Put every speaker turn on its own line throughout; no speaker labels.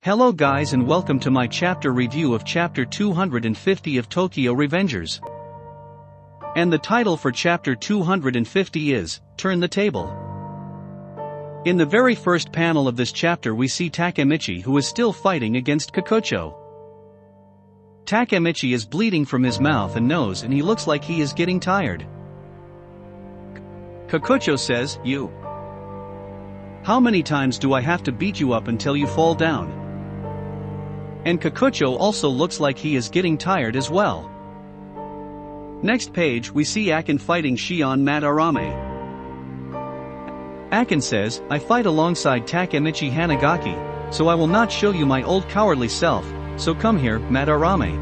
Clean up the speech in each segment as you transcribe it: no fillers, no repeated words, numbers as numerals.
Hello guys and welcome to my chapter review of chapter 250 of Tokyo Revengers. And the title for chapter 250 is, Turn the Table. In the very first panel of this chapter we see Takemichi who is still fighting against Kokocho. Takemichi is bleeding from his mouth and nose and he looks like he is getting tired. Kokocho says, "You. How many times do I have to beat you up until you fall down?" And Kokocho also looks like he is getting tired as well. Next page we see Akin fighting Shion Madarame. Akin says, "I fight alongside Takemichi Hanagaki, so I will not show you my old cowardly self, so come here, Madarame."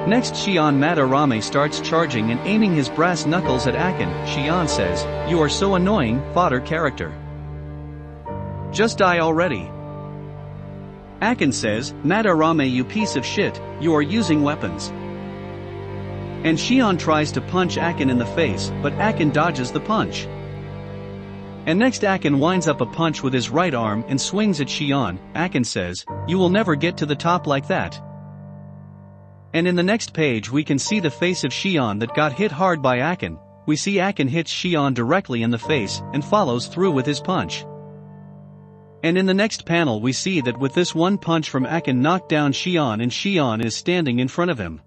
Next Shion Madarame starts charging and aiming his brass knuckles at Akin. Shion says, "You are so annoying, fodder character. Just die already." Akin says, "Madarame, you piece of shit, you are using weapons." And Shion tries to punch Akin in the face, but Akin dodges the punch. And next Akin winds up a punch with his right arm and swings at Shion. Akin says, "You will never get to the top like that." And in the next page we can see the face of Shion that got hit hard by Akin. We see Akin hits Shion directly in the face and follows through with his punch. And in the next panel we see that with this one punch from Akin knocked down Shion and Shion is standing in front of him.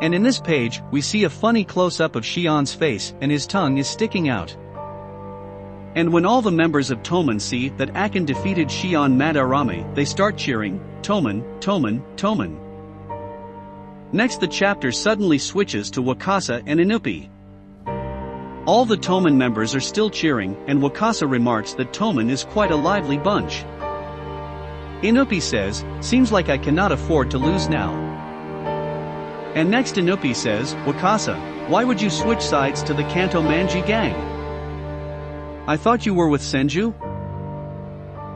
And in this page, we see a funny close-up of Shion's face and his tongue is sticking out. And when all the members of Toman see that Akin defeated Shion Madarame, they start cheering, "Toman, Toman, Toman." Next the chapter suddenly switches to Wakasa and Inupi. All the Toman members are still cheering, and Wakasa remarks that Toman is quite a lively bunch. Inupi says, "Seems like I cannot afford to lose now." And next Inupi says, "Wakasa, why would you switch sides to the Kanto Manji gang? I thought you were with Senju?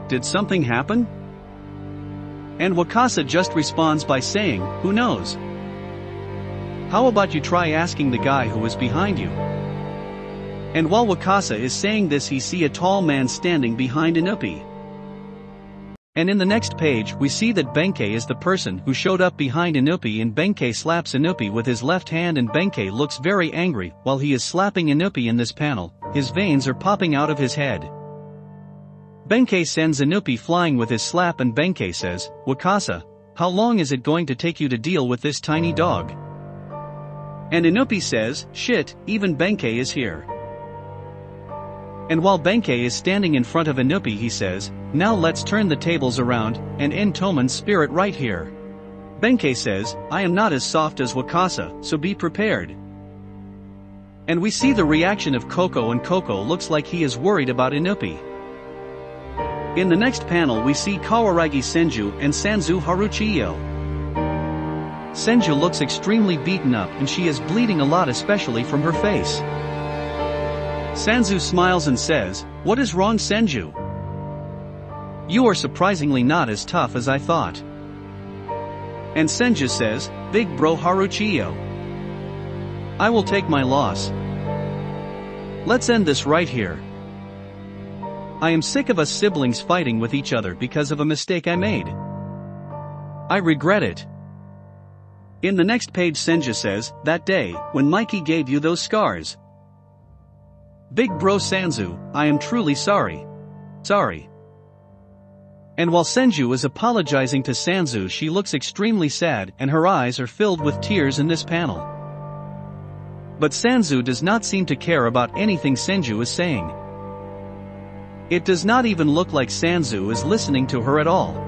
Did something happen?" And Wakasa just responds by saying, "Who knows? How about you try asking the guy who is behind you?" And while Wakasa is saying this he see a tall man standing behind Inupi. And in the next page we see that Benkei is the person who showed up behind Inupi and Benkei slaps Inupi with his left hand and Benkei looks very angry while he is slapping Inupi in this panel. His veins are popping out of his head. Benkei sends Inupi flying with his slap and Benkei says, "Wakasa, how long is it going to take you to deal with this tiny dog?" And Inupi says, "Shit, even Benkei is here." And while Benkei is standing in front of Inupi he says, "Now let's turn the tables around, and end Toman's spirit right here." Benkei says, "I am not as soft as Wakasa, so be prepared." And we see the reaction of Koko and Koko looks like he is worried about Inupi. In the next panel we see Kawaragi Senju and Sanzu Haruchiyo. Senju looks extremely beaten up and she is bleeding a lot especially from her face. Sanzu smiles and says, "What is wrong, Senju? You are surprisingly not as tough as I thought." And Senju says, "Big bro Haruchiyo, I will take my loss. Let's end this right here. I am sick of us siblings fighting with each other because of a mistake I made. I regret it." In the next page Senju says, "That day, when Mikey gave you those scars. Big bro Sanzu, I am truly sorry. Sorry." And while Senju is apologizing to Sanzu she looks extremely sad and her eyes are filled with tears in this panel. But Sanzu does not seem to care about anything Senju is saying. It does not even look like Sanzu is listening to her at all.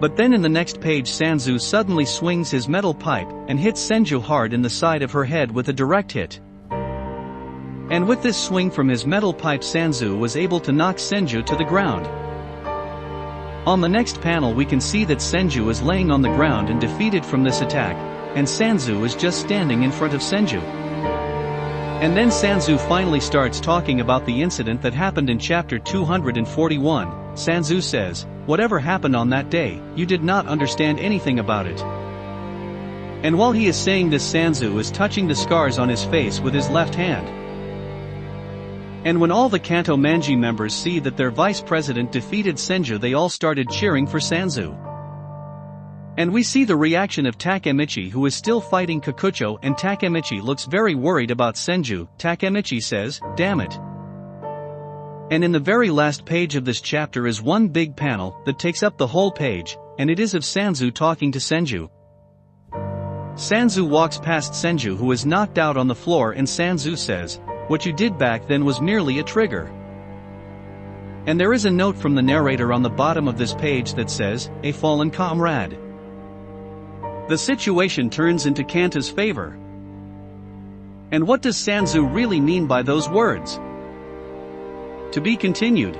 But then in the next page Sanzu suddenly swings his metal pipe and hits Senju hard in the side of her head with a direct hit. And with this swing from his metal pipe Sanzu was able to knock Senju to the ground. On the next panel we can see that Senju is laying on the ground and defeated from this attack, and Sanzu is just standing in front of Senju. And then Sanzu finally starts talking about the incident that happened in chapter 241. Sanzu says, "Whatever happened on that day, you did not understand anything about it." And while he is saying this Sanzu is touching the scars on his face with his left hand. And when all the Kanto Manji members see that their vice president defeated Senju, they all started cheering for Sanzu. And we see the reaction of Takemichi, who is still fighting Kikucho, and Takemichi looks very worried about Senju. Takemichi says, "Damn it." And in the very last page of this chapter is one big panel that takes up the whole page, and it is of Sanzu talking to Senju. Sanzu walks past Senju, who is knocked out on the floor, and Sanzu says, "What you did back then was merely a trigger." And there is a note from the narrator on the bottom of this page that says, "A fallen comrade." The situation turns into Kanta's favor. And what does Sanzu really mean by those words? To be continued.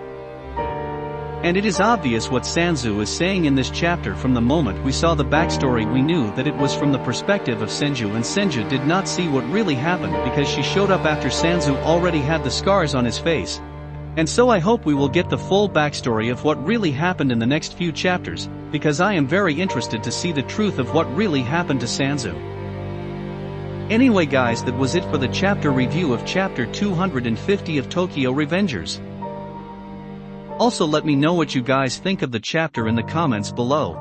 And it is obvious what Sanzu is saying in this chapter. From the moment we saw the backstory, we knew that it was from the perspective of Senju, and Senju did not see what really happened because she showed up after Sanzu already had the scars on his face. And so I hope we will get the full backstory of what really happened in the next few chapters, because I am very interested to see the truth of what really happened to Sanzu. Anyway guys, that was it for the chapter review of chapter 250 of Tokyo Revengers. Also let me know what you guys think of the chapter in the comments below.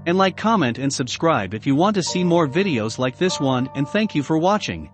And like, comment and subscribe if you want to see more videos like this one, and thank you for watching.